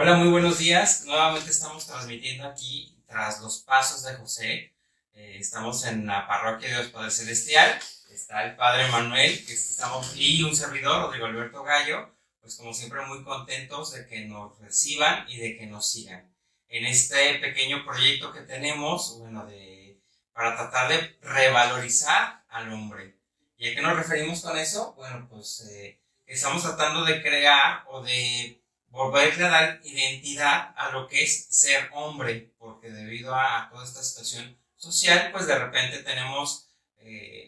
Hola, muy buenos días. Nuevamente estamos transmitiendo aquí tras los pasos de José. Estamos en la parroquia de Dios Padre Celestial. Está el Padre Manuel, y un servidor, Rodrigo Alberto Gallo. Pues como siempre muy contentos de que nos reciban y de que nos sigan. En este pequeño proyecto que tenemos, para tratar de revalorizar al hombre. ¿Y a qué nos referimos con eso? Estamos tratando de crear o de volverle a dar identidad a lo que es ser hombre, porque debido a toda esta situación social, pues de repente tenemos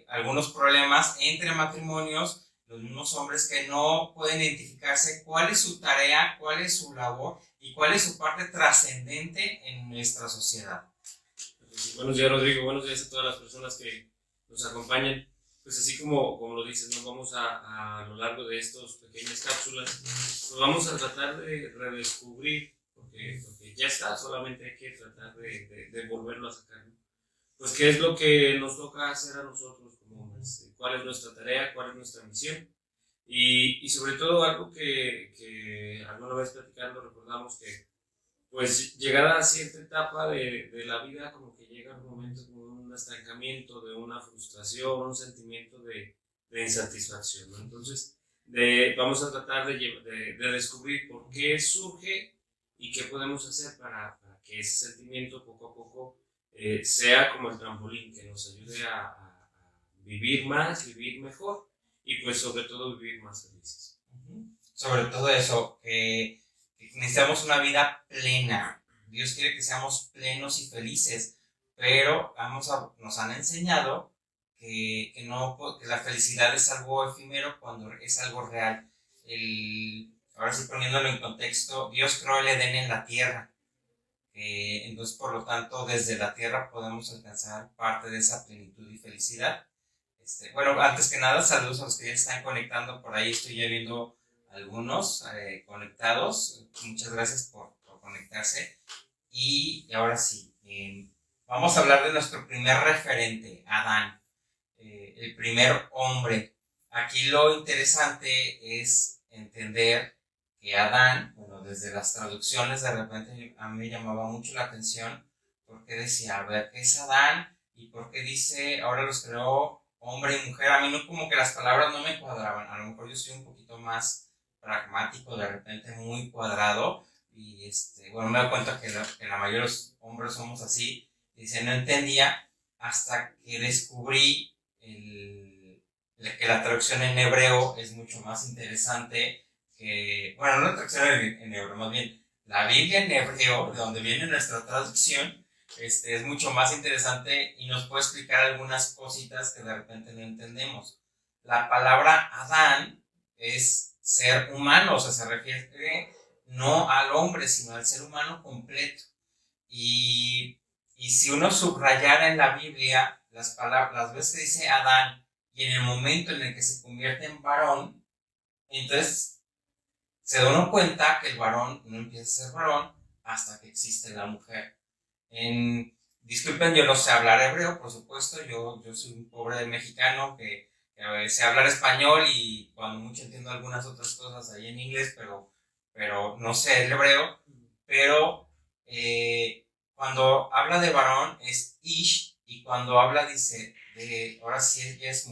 algunos problemas entre matrimonios, los mismos hombres que no pueden identificarse cuál es su tarea, cuál es su labor y cuál es su parte trascendente en nuestra sociedad. Buenos días, Rodrigo. Buenos días a todas las personas que nos acompañan. Pues así como lo dices, nos vamos a lo largo de estas pequeñas cápsulas, pues vamos a tratar de redescubrir, porque ya está, solamente hay que tratar de volverlo a sacar, ¿no? Pues qué es lo que nos toca hacer a nosotros como hombres, cuál es nuestra tarea, cuál es nuestra misión. Y sobre todo algo que alguna vez platicando recordamos que pues llegada a cierta etapa de la vida, como que llega un momento como un estancamiento, de una frustración, un sentimiento de insatisfacción, ¿no? Entonces, vamos a tratar de descubrir por qué surge y qué podemos hacer para que ese sentimiento poco a poco sea como el trampolín que nos ayude a vivir más, vivir mejor y pues sobre todo vivir más felices. Sobre todo eso, que necesitamos una vida plena. Dios quiere que seamos plenos y felices, pero nos han enseñado que la felicidad es algo efímero cuando es algo real. Ahora sí, poniéndolo en contexto, Dios creó el Edén en la tierra. Entonces, por lo tanto, desde la tierra podemos alcanzar parte de esa plenitud y felicidad. Antes que nada, saludos a los que ya están conectando por ahí. Estoy ya viendo algunos conectados. Muchas gracias por conectarse. Y ahora sí, vamos a hablar de nuestro primer referente, Adán, el primer hombre. Aquí lo interesante es entender que Adán, desde las traducciones de repente a mí me llamaba mucho la atención porque decía, a ver, ¿qué es Adán? ¿Y por qué dice, ahora los creó hombre y mujer? A mí no, como que las palabras no me cuadraban. A lo mejor yo soy un poquito más pragmático, de repente muy cuadrado. Y me doy cuenta que la mayoría de los hombres somos así. Dice, no entendía hasta que descubrí que la traducción en hebreo es mucho más interesante no la traducción en hebreo, más bien la Biblia en hebreo, de donde viene nuestra traducción, es mucho más interesante y nos puede explicar algunas cositas que de repente no entendemos. La palabra Adán es ser humano, o sea, se refiere no al hombre, sino al ser humano completo. Y si uno subrayara en la Biblia las palabras, las veces que dice Adán, y en el momento en el que se convierte en varón, entonces se da uno cuenta que el varón no empieza a ser varón hasta que existe la mujer. Disculpen, yo no sé hablar hebreo, por supuesto, yo soy un pobre mexicano que sé hablar español y cuando mucho entiendo algunas otras cosas ahí en inglés, pero no sé el hebreo, pero cuando habla de varón es ish, y cuando habla dice, ahora sí ella es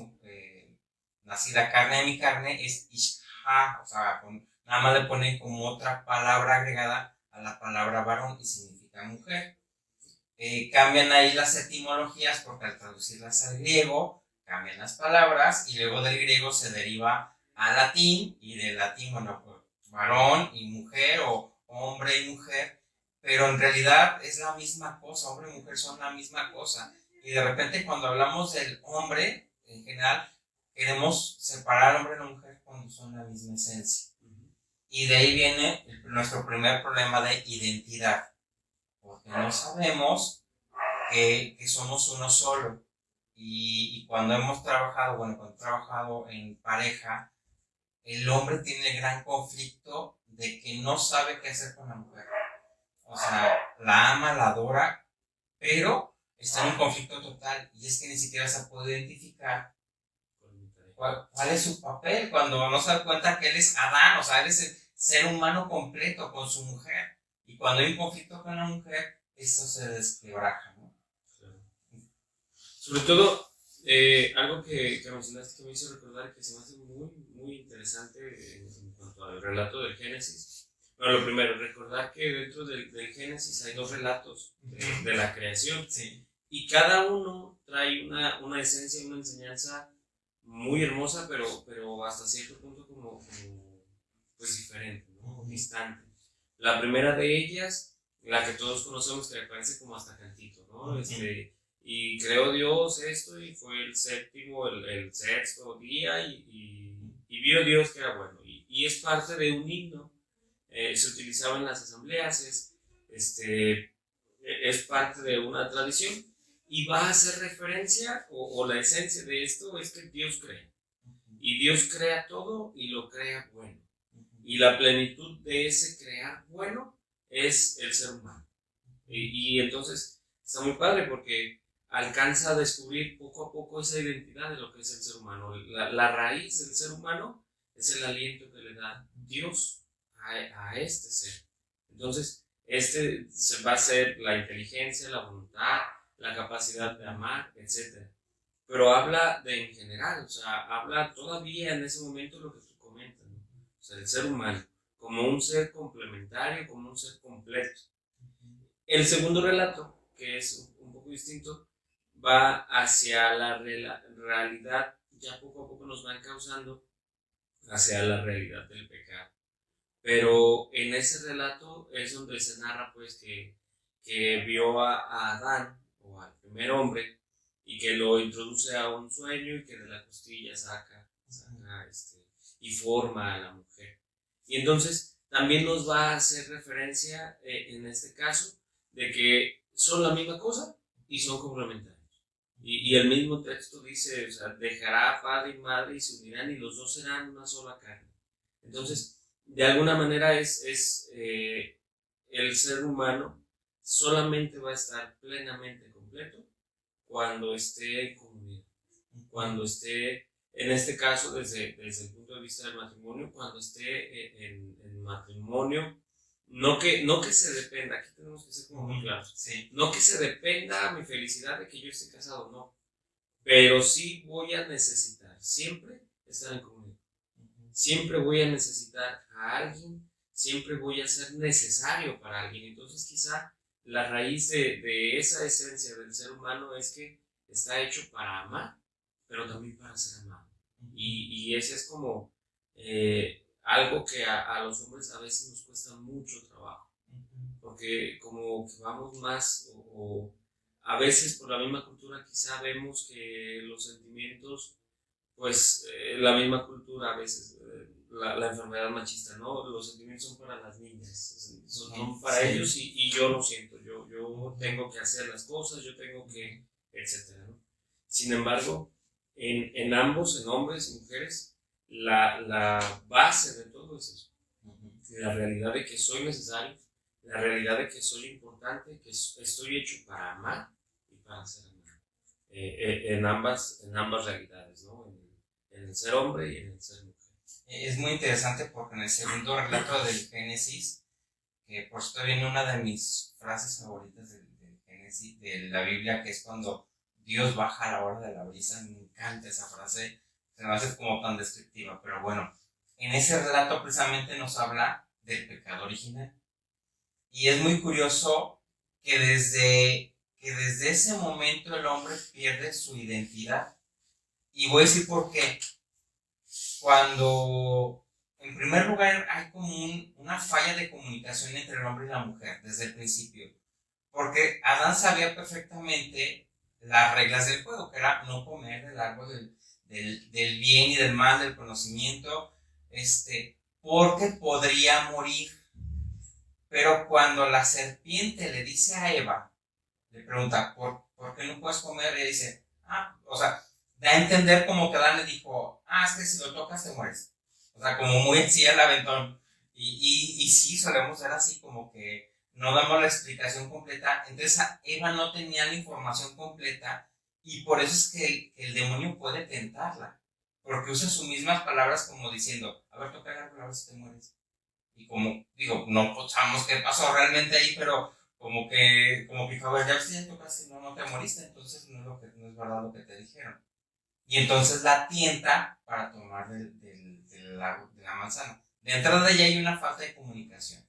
nacida carne de mi carne, es ishha, o sea, nada más le pone como otra palabra agregada a la palabra varón y significa mujer. Cambian ahí las etimologías porque al traducirlas al griego cambian las palabras y luego del griego se deriva al latín y del latín, pues, varón y mujer o hombre y mujer, pero en realidad es la misma cosa, hombre y mujer son la misma cosa. Y de repente cuando hablamos del hombre, en general, queremos separar al hombre y la mujer cuando son la misma esencia. Y de ahí viene nuestro primer problema de identidad, porque no sabemos que somos uno solo. Y cuando hemos trabajado, cuando he trabajado en pareja, el hombre tiene el gran conflicto de que no sabe qué hacer con la mujer. O sea, la ama, la adora, pero está en un conflicto total. Y es que ni siquiera se puede identificar cuál es su papel cuando no se da cuenta que él es Adán. O sea, él es ser humano completo con su mujer. Y cuando hay un conflicto con la mujer, eso se desquebraja, ¿no? Sobre todo, algo que mencionaste que me hizo recordar que se me hace muy, muy interesante en cuanto al relato del Génesis. Bueno, lo primero, recordar que dentro del Génesis hay dos relatos de la creación. Sí. Y cada uno trae una esencia, una enseñanza muy hermosa, pero hasta cierto punto como pues diferente, ¿no? Distante. La primera de ellas, la que todos conocemos, que me parece como hasta cantito, ¿no? Y creó Dios esto y fue el séptimo, el sexto día y vio Dios que era bueno. Y es parte de un himno, se utilizaba en las asambleas, es parte de una tradición y va a hacer referencia o la esencia de esto es que Dios crea. Y Dios crea todo y lo crea bueno. Y la plenitud de ese crear bueno es el ser humano. Y entonces está muy padre porque alcanza a descubrir poco a poco esa identidad de lo que es el ser humano. La raíz del ser humano es el aliento que le da Dios a este ser. Entonces, se va a ser la inteligencia, la voluntad, la capacidad de amar, etc. Pero habla de en general, o sea, habla todavía en ese momento lo que tú comentas, ¿no? O sea, el ser humano como un ser complementario, como un ser completo. El segundo relato, que es un poco distinto, va hacia la realidad, ya poco a poco nos va encauzando hacia la realidad del pecado. Pero en ese relato es donde se narra pues que vio a Adán, o al primer hombre, y que lo introduce a un sueño y que de la costilla saca y forma a la mujer. Y entonces también nos va a hacer referencia en este caso de que son la misma cosa y son complementarios. Y el mismo texto dice, o sea, dejará padre y madre y se unirán y los dos serán una sola carne. Entonces, de alguna manera el ser humano solamente va a estar plenamente completo cuando esté en comunidad, cuando esté, en este caso desde el punto de vista del matrimonio, cuando esté en matrimonio, no que se dependa, aquí tenemos que ser como muy claros, sí. No que se dependa mi felicidad de que yo esté casado, no, pero sí voy a necesitar siempre estar en comunidad. Siempre voy a necesitar a alguien, siempre voy a ser necesario para alguien. Entonces quizá la raíz de esa esencia del ser humano es que está hecho para amar, pero también para ser amado. Y ese es como algo que a los hombres a veces nos cuesta mucho trabajo, porque como que vamos más o a veces por la misma cultura quizá vemos que los sentimientos pues la misma cultura a veces, la enfermedad machista, ¿no? Los sentimientos son para las niñas, son para ellos y yo lo siento, yo tengo que hacer las cosas, yo tengo que, etcétera, ¿no? Sin embargo, en ambos, en hombres y mujeres, la base de todo es eso, la realidad de que soy necesario, la realidad de que soy importante, que estoy hecho para amar y para ser amado, en ambas realidades, ¿no? En el ser hombre y en el ser mujer. Es muy interesante porque en el segundo relato del Génesis, que por cierto viene una de mis frases favoritas del Génesis, de la Biblia, que es cuando Dios baja a la hora de la brisa. Me encanta esa frase, se me hace como tan descriptiva, pero bueno, en ese relato precisamente nos habla del pecado original. Y es muy curioso que desde ese momento el hombre pierde su identidad. Y voy a decir por qué. Cuando, en primer lugar, hay como una falla de comunicación entre el hombre y la mujer desde el principio. Porque Adán sabía perfectamente las reglas del juego, que era no comer del árbol del bien y del mal, del conocimiento, porque podría morir. Pero cuando la serpiente le dice a Eva, le pregunta, ¿por qué no puedes comer? Y ella dice, o sea, da a entender como que Adán le dijo, es que si lo tocas te mueres. O sea, como muy así al aventón. Y sí, solemos ser así, como que no damos la explicación completa. Entonces Eva no tenía la información completa y por eso es que el demonio puede tentarla. Porque usa sus mismas palabras como diciendo, a ver, toca la palabra si te mueres. Y como, digo, no sabemos qué pasó realmente ahí, pero como que dijo, a ver, ya ves, ya tocaste, no te moriste, entonces no es verdad lo que te dijeron. Y entonces la tienta para tomar de la manzana. De entrada ya hay una falta de comunicación.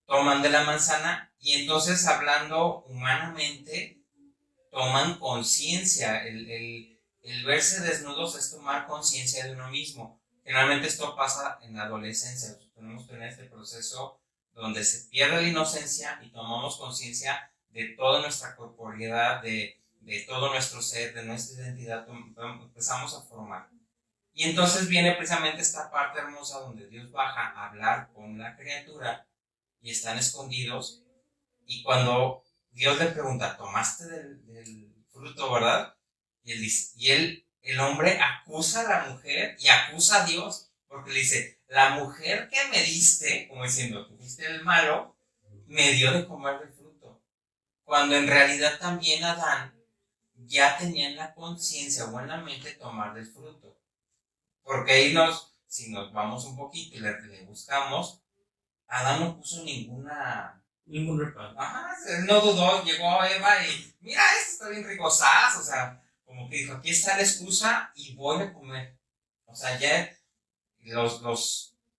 Toman de la manzana y entonces, hablando humanamente, toman conciencia. El verse desnudos es tomar conciencia de uno mismo. Generalmente esto pasa en la adolescencia. Tenemos que tener este proceso donde se pierde la inocencia y tomamos conciencia de toda nuestra corporeidad, de todo nuestro ser, de nuestra identidad. Empezamos a formar. Y entonces viene precisamente esta parte hermosa donde Dios baja a hablar con la criatura y están escondidos. Y cuando Dios le pregunta, ¿tomaste del fruto, verdad? Y él dice, el hombre acusa a la mujer y acusa a Dios, porque le dice, la mujer que me diste, como diciendo, tú fuiste el malo, me dio de comer del fruto. Cuando en realidad también Adán ya tenía en la conciencia o en la mente tomar del fruto. Porque ahí si nos vamos un poquito y le buscamos, Adán no puso ningún reparo. Ajá, él no dudó, llegó a Eva y mira, esto está bien rico, ¿sabes? O sea, como que dijo, aquí está la excusa y voy a comer. O sea, ya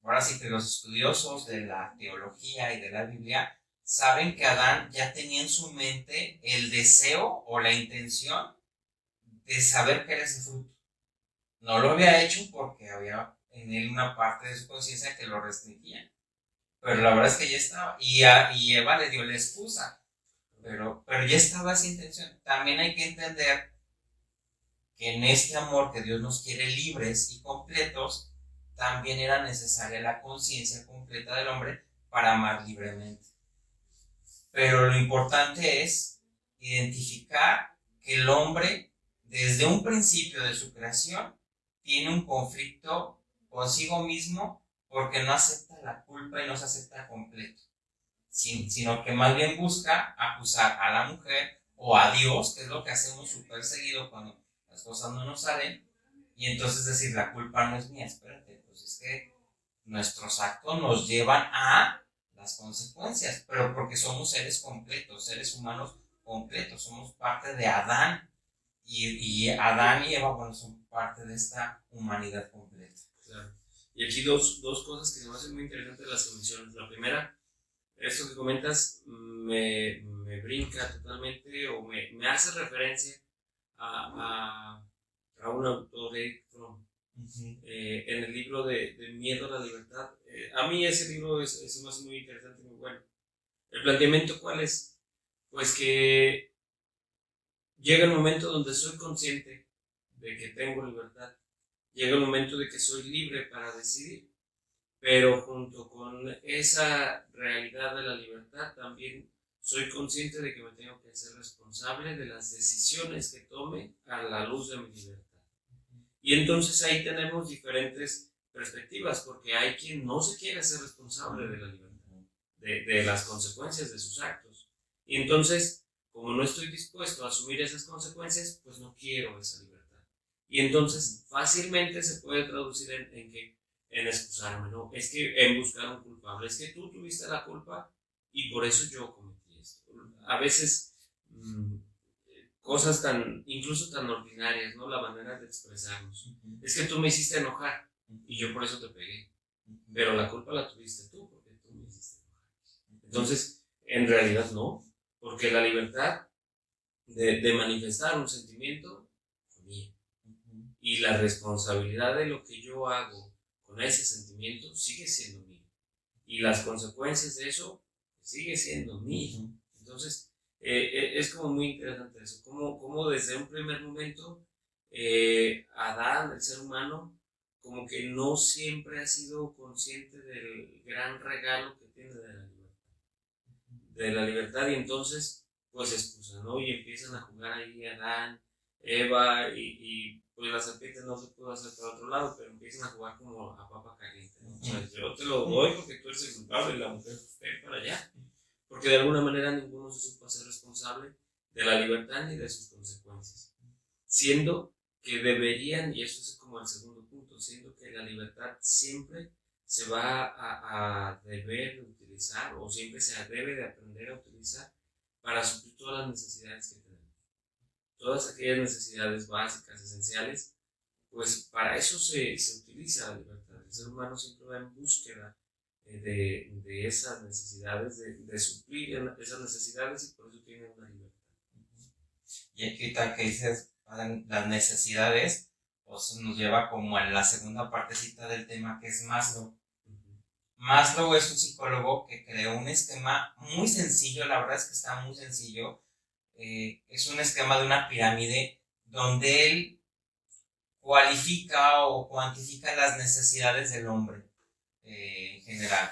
ahora sí que los estudiosos de la teología y de la Biblia saben que Adán ya tenía en su mente el deseo o la intención de saber qué era ese fruto. No lo había hecho porque había en él una parte de su conciencia que lo restringía. Pero la verdad es que ya estaba. Y Eva le dio la excusa. Pero ya estaba esa intención. También hay que entender que en este amor que Dios nos quiere libres y completos, también era necesaria la conciencia completa del hombre para amar libremente. Pero lo importante es identificar que el hombre, desde un principio de su creación, tiene un conflicto consigo mismo porque no acepta la culpa y no se acepta completo, sino que más bien busca acusar a la mujer o a Dios, que es lo que hacemos súper seguido cuando las cosas no nos salen, y entonces decir, la culpa no es mía, espérate, pues es que nuestros actos nos llevan a las consecuencias, pero porque somos seres completos, seres humanos completos, somos parte de Adán, y Adán y Eva, bueno, son parte de esta humanidad completa. Claro. Y aquí dos cosas que se me hacen muy interesantes las que mencionas. La primera, esto que comentas me brinca totalmente o me hace referencia a un autor, Eric Fromm, en el libro de Miedo a la Libertad. A mí ese libro es más muy interesante y muy bueno. ¿El planteamiento cuál es? Pues que llega el momento donde soy consciente de que tengo libertad, llega el momento de que soy libre para decidir, pero junto con esa realidad de la libertad también soy consciente de que me tengo que hacer responsable de las decisiones que tome a la luz de mi libertad. Y entonces ahí tenemos diferentes perspectivas, porque hay quien no se quiere hacer responsable de la libertad, de las consecuencias de sus actos. Y entonces, como no estoy dispuesto a asumir esas consecuencias, pues no quiero esa libertad. Y entonces fácilmente se puede traducir en que en excusarme, ¿no? Es que en buscar un culpable, es que tú tuviste la culpa y por eso yo cometí esto. A veces cosas incluso tan ordinarias, ¿no? La manera de expresarnos. Es que tú me hiciste enojar y yo por eso te pegué, pero la culpa la tuviste tú porque tú me hiciste enojar. Entonces, en realidad no, porque la libertad de manifestar un sentimiento fue mía. Y la responsabilidad de lo que yo hago con ese sentimiento sigue siendo mío. Y las consecuencias de eso sigue siendo mío. Entonces, es como muy interesante eso. Como desde un primer momento, Adán, el ser humano, como que no siempre ha sido consciente del gran regalo que tiene de la libertad. De la libertad, y entonces, pues excusa, ¿no? Y empiezan a jugar ahí Adán, Eva, y pues la serpiente no se pudo hacer para otro lado, pero empiezan a jugar como a papa caliente, ¿no? O sea, yo te lo doy porque tú eres el culpable y la mujer, ven para allá. Porque de alguna manera ninguno se supo hacer responsable de la libertad ni de sus consecuencias. Siendo que deberían, y eso es como el segundo punto, siendo que la libertad siempre se va a deber utilizar o siempre se debe de aprender a utilizar para suplir todas las necesidades que tenemos. Todas aquellas necesidades básicas, esenciales, pues para eso se utiliza la libertad. El ser humano siempre va en búsqueda de esas necesidades, de suplir esas necesidades y por eso tiene una libertad. Y aquí tal que dices las necesidades, pues nos lleva como en la segunda partecita del tema, que es Maslow. Maslow es un psicólogo que creó un esquema muy sencillo, la verdad es que está muy sencillo. Es un esquema de una pirámide donde él cualifica o cuantifica las necesidades del hombre en general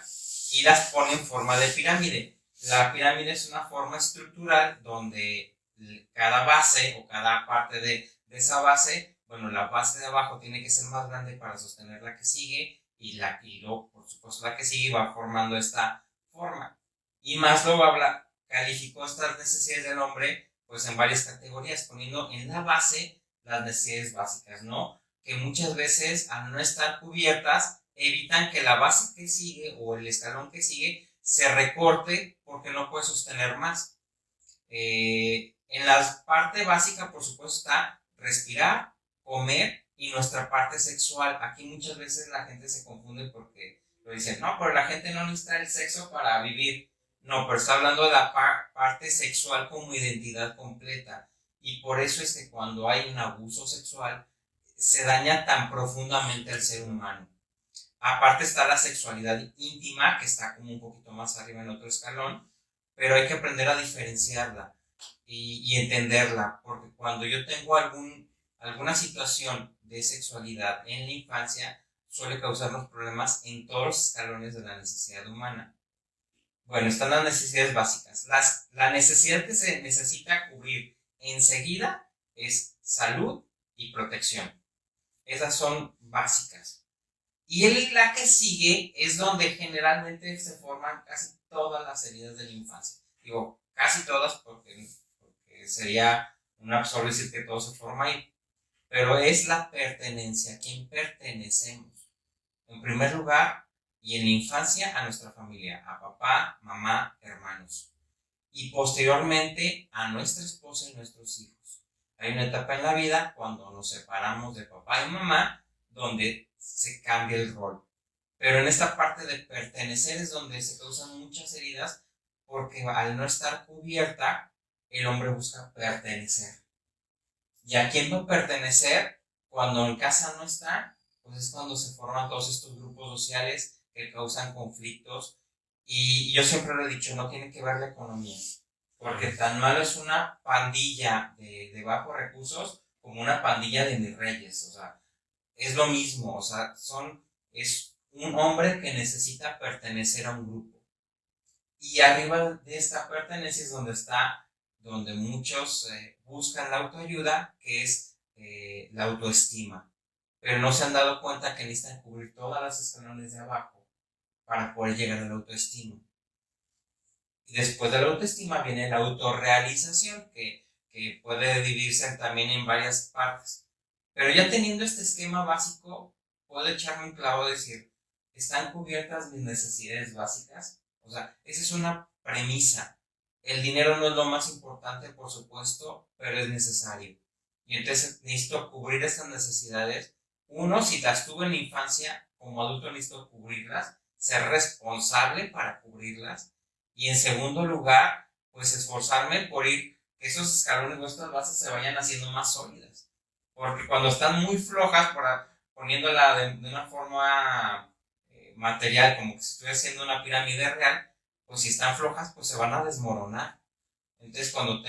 y las pone en forma de pirámide. La pirámide es una forma estructural donde cada base o cada parte de esa base, bueno, la base de abajo tiene que ser más grande para sostener la que sigue y luego, por supuesto, la que sigue va formando esta forma. Y Maslow calificó estas necesidades del hombre pues en varias categorías, poniendo en la base las necesidades básicas, ¿no? Que muchas veces al no estar cubiertas evitan que la base que sigue o el escalón que sigue se recorte porque no puede sostener más. En la parte básica, por supuesto, está respirar, comer y nuestra parte sexual. Aquí muchas veces la gente se confunde porque lo dicen, no, pero la gente no necesita el sexo para vivir. No, pero está hablando de la parte sexual como identidad completa. Y por eso es que cuando hay un abuso sexual, se daña tan profundamente al ser humano. Aparte está la sexualidad íntima, que está como un poquito más arriba en otro escalón, pero hay que aprender a diferenciarla y entenderla, porque cuando yo tengo alguna situación de sexualidad en la infancia, suele causarnos problemas en todos los escalones de la necesidad humana. Bueno, están las necesidades básicas. La necesidad que se necesita cubrir enseguida es salud y protección. Esas son básicas. Y la que sigue es donde generalmente se forman casi todas las heridas de la infancia. Digo, casi todas porque sería un absurdo decir que todo se forma ahí. Pero es la pertenencia, a quién pertenecemos. En primer lugar, y en la infancia a nuestra familia, a papá, mamá, hermanos. Y posteriormente a nuestra esposa y nuestros hijos. Hay una etapa en la vida cuando nos separamos de papá y mamá donde se cambia el rol. Pero en esta parte de pertenecer es donde se causan muchas heridas porque al no estar cubierta, el hombre busca pertenecer. ¿Y a quién va a pertenecer cuando en casa no está? Pues es cuando se forman todos estos grupos sociales que causan conflictos. Y yo siempre lo he dicho, no tiene que ver la economía. Porque tan malo es una pandilla de bajos recursos como una pandilla de mis reyes. O sea, es lo mismo. O sea, es un hombre que necesita pertenecer a un grupo. Y arriba de esta pertenencia es donde muchos buscan la autoayuda, que es la autoestima. Pero no se han dado cuenta que necesitan cubrir todas las escalones de abajo para poder llegar a la autoestima. Y después de la autoestima viene la autorrealización, que puede dividirse también en varias partes. Pero ya teniendo este esquema básico, puedo echarme un clavo y decir, ¿están cubiertas mis necesidades básicas? O sea, esa es una premisa. El dinero no es lo más importante, por supuesto, pero es necesario. Y entonces necesito cubrir estas necesidades. Uno, si las tuve en la infancia, como adulto necesito cubrirlas, ser responsable para cubrirlas. Y en segundo lugar, pues esforzarme por que esos escalones, nuestras bases se vayan haciendo más sólidas. Porque cuando están muy flojas, poniéndola de una forma material, como que si estoy haciendo una pirámide real, pues si están flojas, pues se van a desmoronar. Entonces, cuando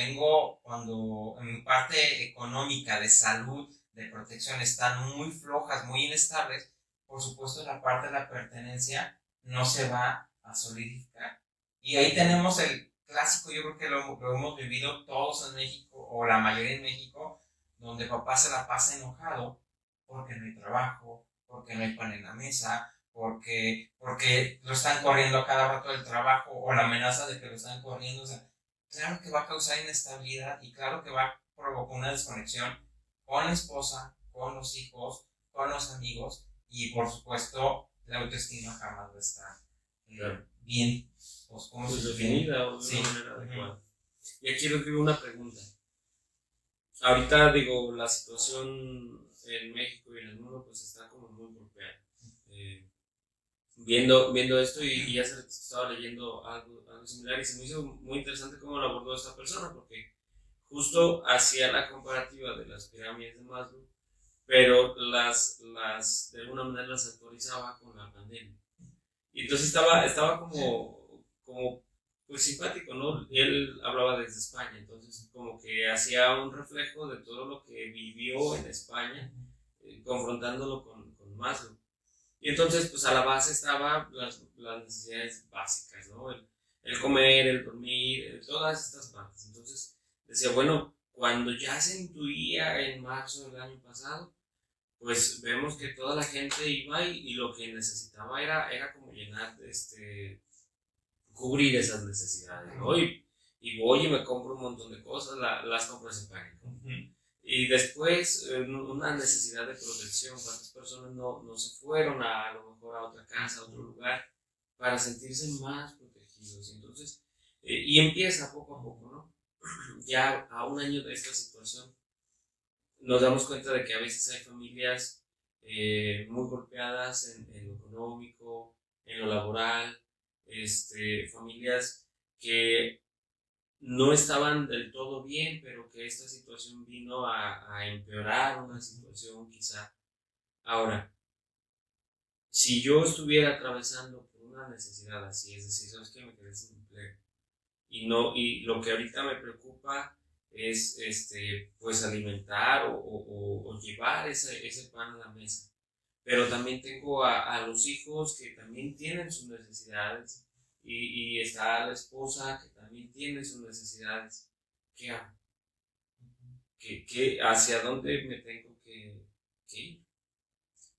en mi parte económica, de salud, de protección, están muy flojas, muy inestables, por supuesto la parte de la pertenencia no se va a solidificar. Y ahí tenemos el clásico, yo creo que lo hemos vivido todos en México, o la mayoría en México, donde papá se la pasa enojado porque no hay trabajo, porque no hay pan en la mesa, porque lo están corriendo a cada rato del trabajo, o la amenaza de que lo están corriendo. O sea, claro que va a causar inestabilidad y claro que va a provocar una desconexión con la esposa, con los hijos, con los amigos y por supuesto la autoestima jamás va a estar Claro. bien, pues, ¿cómo Pues se definida o de Sí. una manera adecuada. Y aquí quiero una pregunta. Ahorita digo, la situación en México y en el mundo pues está como muy golpeada. Viendo esto y hace rato estaba leyendo algo similar y se me hizo muy interesante cómo lo abordó esta persona porque justo hacía la comparativa de las pirámides de Maslow, pero de alguna manera las actualizaba con la pandemia. Y entonces estaba como pues simpático, ¿no? Él hablaba desde España, entonces como que hacía un reflejo de todo lo que vivió en España, confrontándolo con Maslow. Y entonces, pues a la base estaban las necesidades básicas, ¿no? El comer, el dormir, todas estas partes. Entonces, decía, bueno, cuando ya se intuía en marzo del año pasado, pues vemos que toda la gente iba y lo que necesitaba era como llenar, cubrir esas necesidades, ¿no? Y voy y me compro un montón de cosas, las compras en pánico. Y después, una necesidad de protección. ¿Cuántas personas no se fueron a lo mejor a otra casa, a otro lugar, para sentirse más protegidos? Entonces, y empieza poco a poco, ¿no? Ya a un año de esta situación, nos damos cuenta de que a veces hay familias muy golpeadas en lo económico, en lo laboral, familias que no estaban del todo bien, pero que esta situación vino a empeorar una situación quizá. Ahora, si yo estuviera atravesando por una necesidad así, es decir, sabes que me quedé sin empleo y lo que ahorita me preocupa es pues alimentar o llevar ese pan a la mesa. Pero también tengo a los hijos que también tienen sus necesidades y está la esposa que también tiene sus necesidades. ¿Qué hago? ¿Hacia dónde me tengo que ir?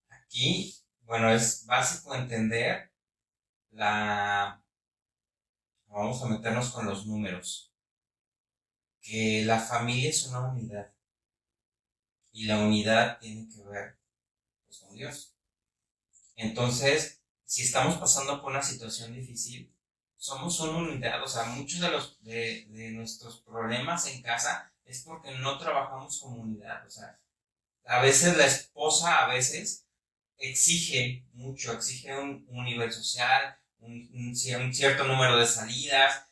Aquí, bueno, es básico entender vamos a meternos con los números, que la familia es una unidad y la unidad tiene que ver pues, con Dios. Entonces, si estamos pasando por una situación difícil, somos una unidad, o sea, muchos de nuestros problemas en casa es porque no trabajamos como unidad, o sea, a veces la esposa, a veces exige mucho, exige un nivel social, un cierto número de salidas,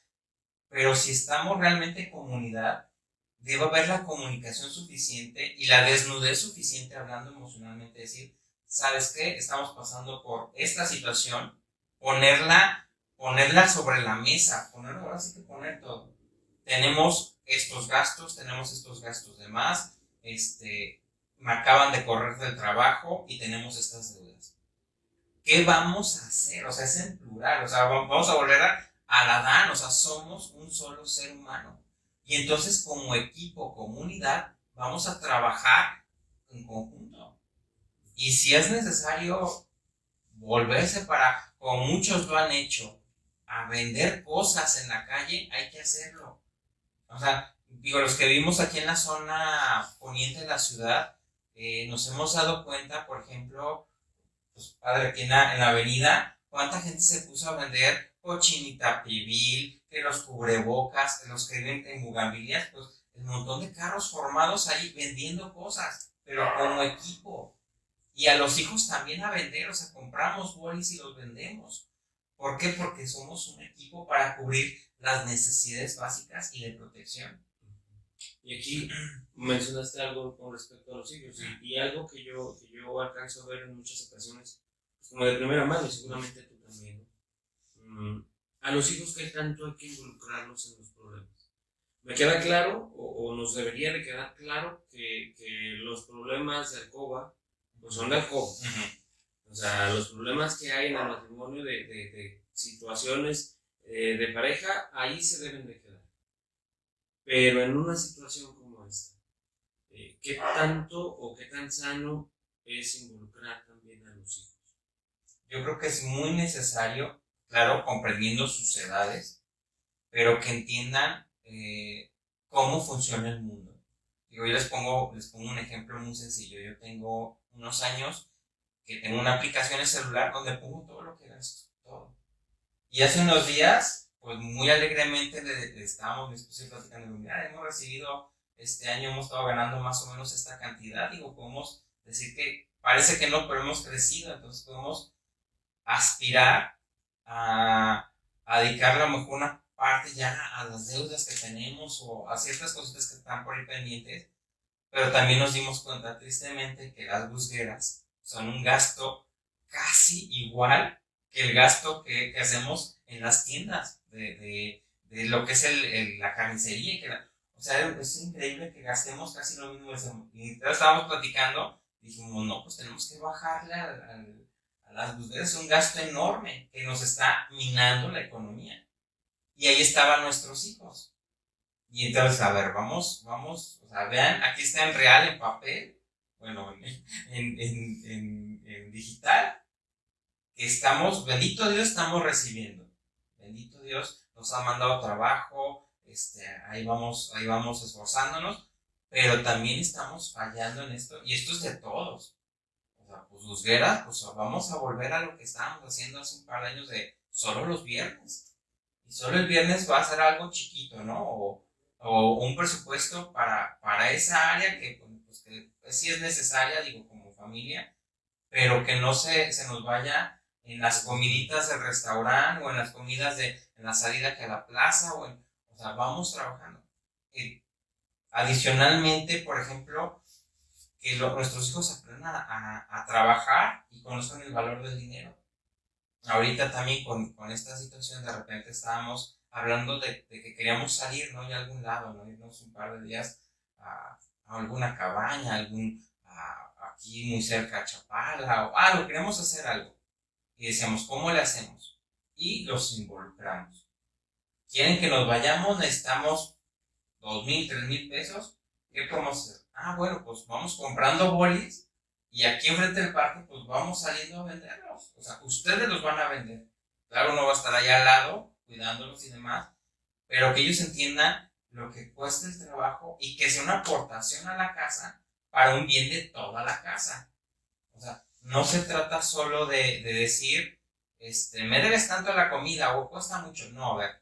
pero si estamos realmente en comunidad, debe haber la comunicación suficiente y la desnudez suficiente hablando emocionalmente, decir, ¿sabes qué? Estamos pasando por esta situación, ponerla sobre la mesa, ahora sí que poner todo. Tenemos estos gastos de más, me acaban de correr del trabajo y tenemos estas deudas. ¿Qué vamos a hacer? O sea, es en plural, o sea, vamos a volver al Adán, o sea, somos un solo ser humano. Y entonces, como equipo, comunidad, vamos a trabajar en conjunto. Y si es necesario volverse como muchos lo han hecho, a vender cosas en la calle, hay que hacerlo. O sea, digo, los que vivimos aquí en la zona poniente de la ciudad, nos hemos dado cuenta, por ejemplo, pues padre, aquí en la avenida, cuánta gente se puso a vender cochinita pibil, que los cubrebocas, que los que viven en bugambilias, pues el montón de carros formados ahí vendiendo cosas, pero como equipo. Y a los hijos también a vender, o sea, compramos bolis y los vendemos. ¿Por qué? Porque somos un equipo para cubrir las necesidades básicas y de protección. Y aquí mencionaste algo con respecto a los hijos y algo que yo alcanzo a ver en muchas ocasiones, pues como de primera mano, y seguramente tú también, ¿no? A los hijos, ¿qué tanto hay que involucrarlos en los problemas? Me queda claro, o nos debería de quedar claro, que los problemas de alcoba, pues son de alcoba. O sea, los problemas que hay en el matrimonio de situaciones de pareja, ahí se deben de quedar. Pero en una situación como esta, ¿qué tanto o qué tan sano es involucrar también a los hijos? Yo creo que es muy necesario, claro, comprendiendo sus edades, pero que entiendan cómo funciona el mundo. Digo, yo les pongo un ejemplo muy sencillo. Yo tengo unos años que tengo una aplicación en celular donde pongo todo lo que gasto, todo. Y hace unos días, pues muy alegremente le estábamos mi esposa y platicando, mira, hemos recibido, este año hemos estado ganando más o menos esta cantidad, digo, podemos decir que parece que no, pero hemos crecido, entonces podemos aspirar a dedicarle a lo mejor una parte ya a las deudas que tenemos o a ciertas cositas que están por ahí pendientes, pero también nos dimos cuenta tristemente que las busgueras son un gasto casi igual que el gasto que hacemos en las tiendas de lo que es la carnicería. O sea, es increíble que gastemos casi lo mismo. Y entonces estábamos platicando, dijimos, no, pues tenemos que bajarle a las busgueras, es un gasto enorme que nos está minando la economía. Y ahí estaban nuestros hijos. Y entonces, a ver, vamos, o sea, vean, aquí está en real, en papel, bueno, en digital, que estamos, bendito Dios, estamos recibiendo. Bendito Dios, nos ha mandado trabajo, ahí vamos esforzándonos, pero también estamos fallando en esto, y esto es de todos. O sea, pues Busguera, pues vamos a volver a lo que estábamos haciendo hace un par de años de solo los viernes. Y solo el viernes va a ser algo chiquito, ¿no? O un presupuesto para esa área pues, que sí es necesaria, digo, como familia, pero que no se nos vaya en las comiditas del restaurante o en las comidas en la salida que a la plaza o sea, vamos trabajando. Adicionalmente, por ejemplo, que nuestros hijos aprendan a trabajar y conozcan el valor del dinero. Ahorita también con esta situación de repente estábamos hablando de que queríamos salir, ¿no? Y a algún lado, ¿no? Irnos un par de días a alguna cabaña, aquí muy cerca a Chapala o algo, queríamos hacer algo. Y decíamos, ¿cómo le hacemos? Y los involucramos. ¿Quieren que nos vayamos? Necesitamos 2,000, 3,000 pesos. ¿Qué podemos hacer? Bueno, pues vamos comprando bolis y aquí enfrente del parque, pues vamos saliendo a venderlos. O sea, ustedes los van a vender. Claro, no va a estar allá al lado, cuidándolos y demás, pero que ellos entiendan lo que cuesta el trabajo y que sea una aportación a la casa para un bien de toda la casa. O sea, no se trata solo de decir, me debes tanto la comida o cuesta mucho. No, a ver,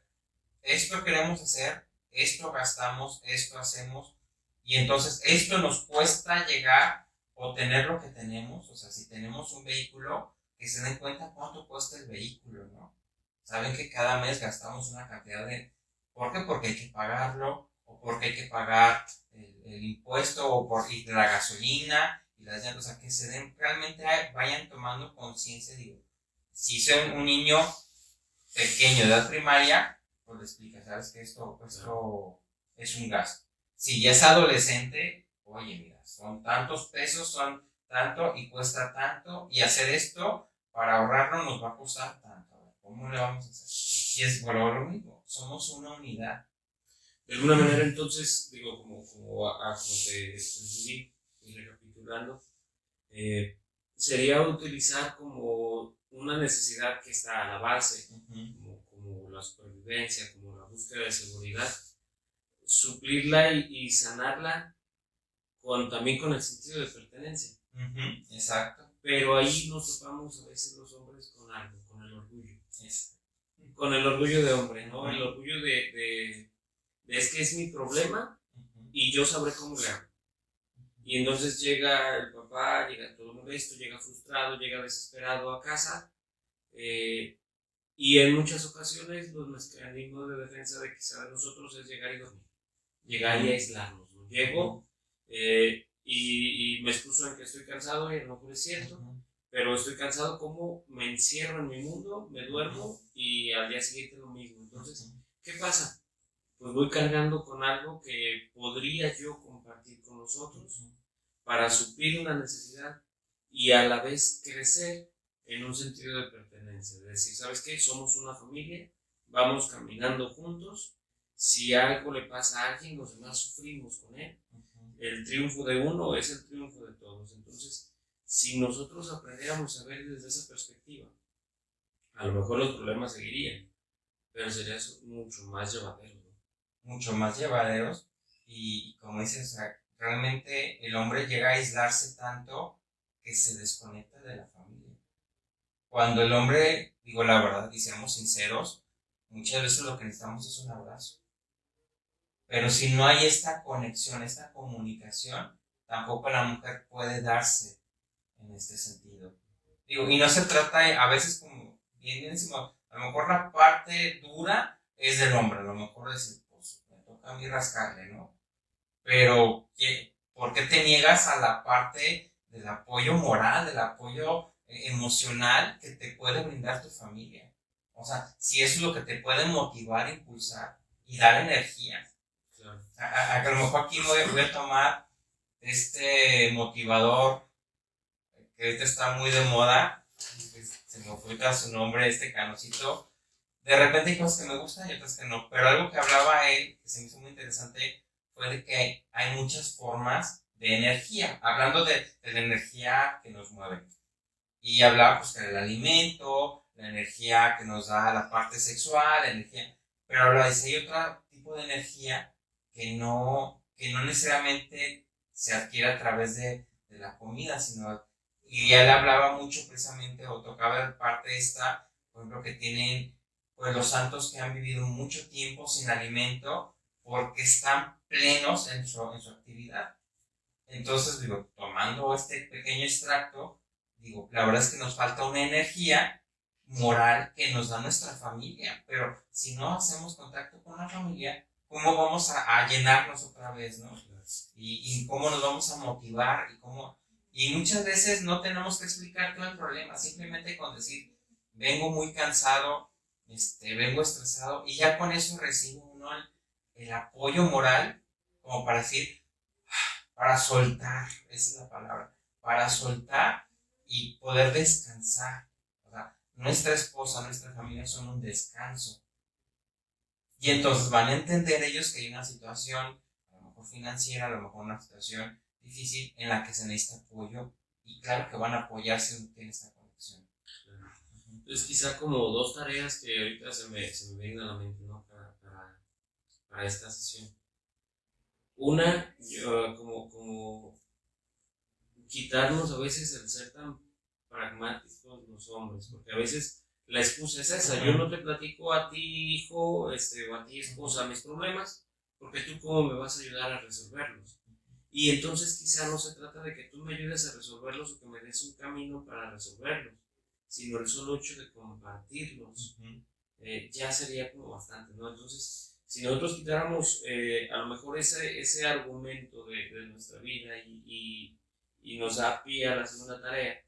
esto queremos hacer, esto gastamos, esto hacemos, y entonces esto nos cuesta llegar o tener lo que tenemos. O sea, si tenemos un vehículo, que se den cuenta cuánto cuesta el vehículo, ¿no? Saben que cada mes gastamos una cantidad de... ¿Por qué? Porque hay que pagarlo, o porque hay que pagar el impuesto, y la gasolina, y las llantas. O sea, que se den, realmente vayan tomando conciencia. Digo, si soy un niño pequeño de edad primaria, pues le explica, ¿sabes? Que esto es un gasto. Si ya es adolescente, oye, mira, son tantos pesos, son tanto y cuesta tanto, y hacer esto para ahorrarlo nos va a costar tanto. ¿Cómo le vamos a hacer? Y es lo mismo, somos una unidad. De alguna manera, entonces, digo, como te entendí, y recapitulando, sería utilizar como una necesidad que está a la base, como la supervivencia, como la búsqueda de seguridad, suplirla y sanarla también con el sentido de pertenencia. Exacto. Pero ahí nos topamos a veces los hombres con algo, con el orgullo. Con el orgullo de hombre, ¿no? El orgullo de es que es mi problema y yo sabré cómo le hago. Y entonces llega el papá, llega todo molesto, llega frustrado, llega desesperado a casa, y en muchas ocasiones los mecanismos de defensa de quizá de nosotros es llegar y dormir, llegar y aislarnos, ¿no? Llego y me excuso en que estoy cansado y a lo mejor es cierto, pero estoy cansado, como me encierro en mi mundo, me duermo y al día siguiente lo mismo. Entonces, ¿qué pasa? Pues voy cargando con algo que podría yo compartir con los otros para suplir una necesidad y a la vez crecer en un sentido de pertenencia, de decir, ¿sabes qué? Somos una familia, vamos caminando juntos, si algo le pasa a alguien, los demás sufrimos con él. El triunfo de uno es el triunfo de todos. Entonces, si nosotros aprendiéramos a ver desde esa perspectiva, a lo mejor los problemas seguirían, pero sería mucho más llevadero, ¿no? Mucho más llevaderos, y como dices, o sea, realmente el hombre llega a aislarse tanto que se desconecta de la familia. cuando el hombre, digo la verdad, y seamos sinceros, muchas veces lo que necesitamos es un abrazo. Pero si no hay esta conexión, esta comunicación, tampoco la mujer puede darse en este sentido. Digo, y no se trata, a veces como bien decimos, a lo mejor la parte dura es del hombre, a lo mejor decir, pues me toca a mí rascarle, ¿no? Pero, ¿por qué te niegas a la parte del apoyo moral, del apoyo emocional que te puede brindar tu familia? O sea, si eso es lo que te puede motivar, impulsar y dar energía. Claro. A que a lo mejor aquí voy a tomar este motivador que ahorita está muy de moda, se me fue su nombre, este Canocito. De repente hay cosas que me gustan y otras que no, pero algo que hablaba él, que se me hizo muy interesante, fue de que hay muchas formas de energía, hablando de la energía que nos mueve. Y hablaba pues que el alimento, la energía que nos da la parte sexual, la energía, pero hablaba, dice, hay otro tipo de energía que no necesariamente se adquiere a través de la comida, sino, y él hablaba mucho precisamente, o tocaba la parte esta, por ejemplo, que tienen pues los santos que han vivido mucho tiempo sin alimento porque están plenos en su actividad. Entonces, digo, tomando este pequeño extracto, digo, la verdad es que nos falta una energía moral que nos da nuestra familia, pero si no hacemos contacto con la familia, ¿cómo vamos a llenarnos otra vez, no? Y cómo nos vamos a motivar y muchas veces no tenemos que explicar todo el problema, simplemente con decir, vengo muy cansado, vengo estresado, y ya con eso recibo uno el apoyo moral como para decir, para soltar, esa es la palabra, para soltar y poder descansar. O sea, nuestra esposa, nuestra familia son un descanso. Y entonces van a entender ellos que hay una situación, a lo mejor financiera, a lo mejor una situación difícil en la que se necesita apoyo, y claro que van a apoyarse si tienen esta conexión. Entonces, quizá como dos tareas que ahorita se me vienen a la mente, ¿no? Para esta sesión. Una, como quitarnos a veces el ser tan pragmáticos los hombres, porque a veces la excusa es esa, yo no te platico a ti, hijo, o a ti, esposa, mis problemas, porque tú cómo me vas a ayudar a resolverlos. Y entonces quizá no se trata de que tú me ayudes a resolverlos o que me des un camino para resolverlos, sino el solo hecho de compartirlos, ya sería como bastante, ¿no? Entonces, si nosotros quitáramos a lo mejor ese argumento de nuestra vida y nos da pie a la segunda tarea,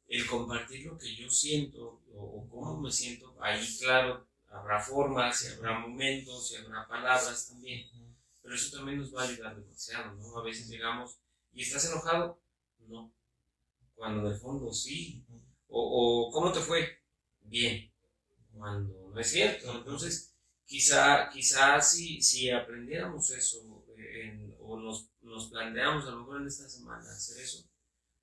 el compartir lo que yo siento o cómo me siento, ahí claro, habrá formas, y habrá momentos, y habrá palabras también, pero eso también nos va a ayudar demasiado, ¿no? A veces llegamos, ¿y estás enojado? No, cuando en el fondo sí, o ¿cómo te fue? Bien, cuando no es cierto. Entonces, quizá si aprendiéramos eso o nos planteamos a lo mejor en esta semana hacer eso,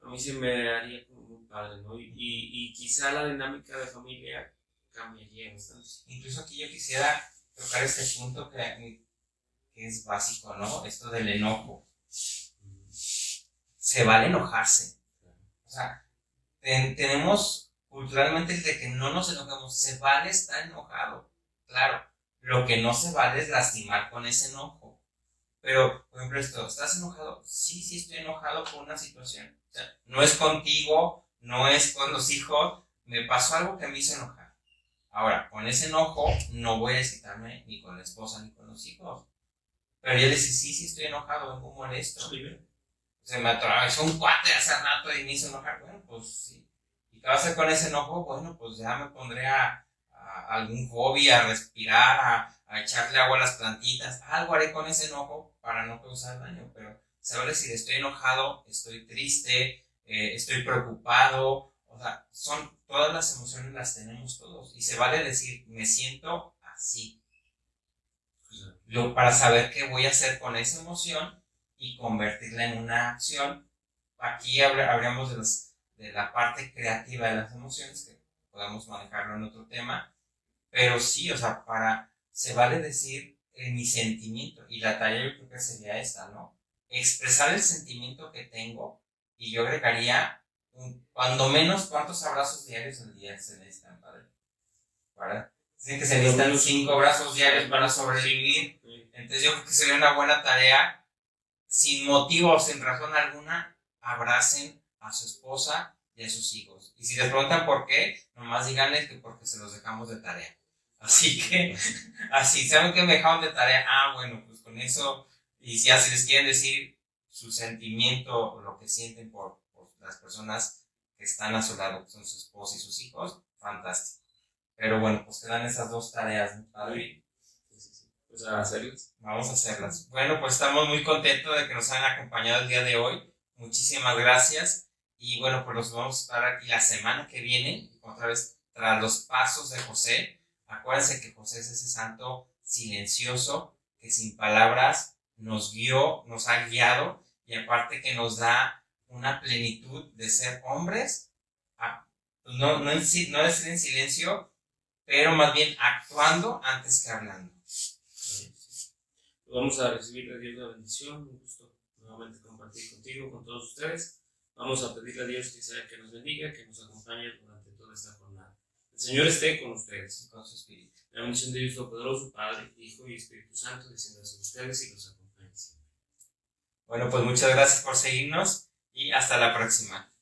a mí se me haría como muy padre, ¿no? Y quizá la dinámica de familia cambiaría bastante. Incluso aquí yo quisiera tocar este punto que es básico, ¿no? Esto del enojo. Se vale enojarse. O sea, tenemos culturalmente el de que no nos enojamos. Se vale estar enojado. Claro, lo que no se vale es lastimar con ese enojo. Pero, por ejemplo, ¿estás enojado? Sí, sí estoy enojado por una situación. O sea, no es contigo, no es con los hijos. Me pasó algo que me hizo enojar. Ahora, con ese enojo no voy a excitarme ni con la esposa ni con los hijos. Pero yo decía, sí, sí estoy enojado, vengo molesto. Se me atravesó un cuate hace rato y me hizo enojar. Bueno, pues sí. ¿Y qué va a hacer con ese enojo? Bueno, pues ya me pondré a algún hobby, a respirar, a echarle agua a las plantitas. Algo haré con ese enojo para no causar daño. Pero saber decir, estoy enojado, estoy triste, estoy preocupado. O sea, todas las emociones las tenemos todos. Y se vale decir, me siento así. Para saber qué voy a hacer con esa emoción y convertirla en una acción. Aquí habríamos de la parte creativa de las emociones, que podemos manejarlo en otro tema, pero sí, o sea, se vale decir mi sentimiento, y la tarea yo creo que sería esta, ¿no? Expresar el sentimiento que tengo, y yo agregaría cuando menos, ¿cuántos abrazos diarios al día se necesitan, padre? Dicen que se necesitan 5 abrazos diarios para sobrevivir. Entonces yo creo que sería una buena tarea, sin motivo o sin razón alguna, abracen a su esposa y a sus hijos. Y si les preguntan por qué, nomás díganles que porque se los dejamos de tarea. Así que, así, ¿saben que me dejaron de tarea? Bueno, pues con eso, y si así les quieren decir su sentimiento o lo que sienten por las personas que están a su lado, que son su esposa y sus hijos, fantástico. Pero bueno, pues quedan esas 2 tareas, ¿no, padre? Pues a hacerlas. Vamos a hacerlas. Bueno, pues estamos muy contentos de que nos hayan acompañado el día de hoy. Muchísimas gracias. Y bueno, pues nos vamos a estar aquí la semana que viene, otra vez, tras los pasos de José. Acuérdense que José es ese santo silencioso que sin palabras nos guió, nos ha guiado, y aparte que nos da una plenitud de ser hombres, no de ser en silencio, pero más bien actuando antes que hablando. Vamos a recibir de Dios la bendición, un gusto nuevamente compartir contigo, con todos ustedes. Vamos a pedirle a Dios que sea que nos bendiga, que nos acompañe durante toda esta jornada. El Señor esté con ustedes, con su espíritu. La bendición de Dios Todopoderoso, Padre, Hijo y Espíritu Santo, descienda sobre ustedes y los acompañe siempre. Bueno, pues muchas gracias por seguirnos y hasta la próxima.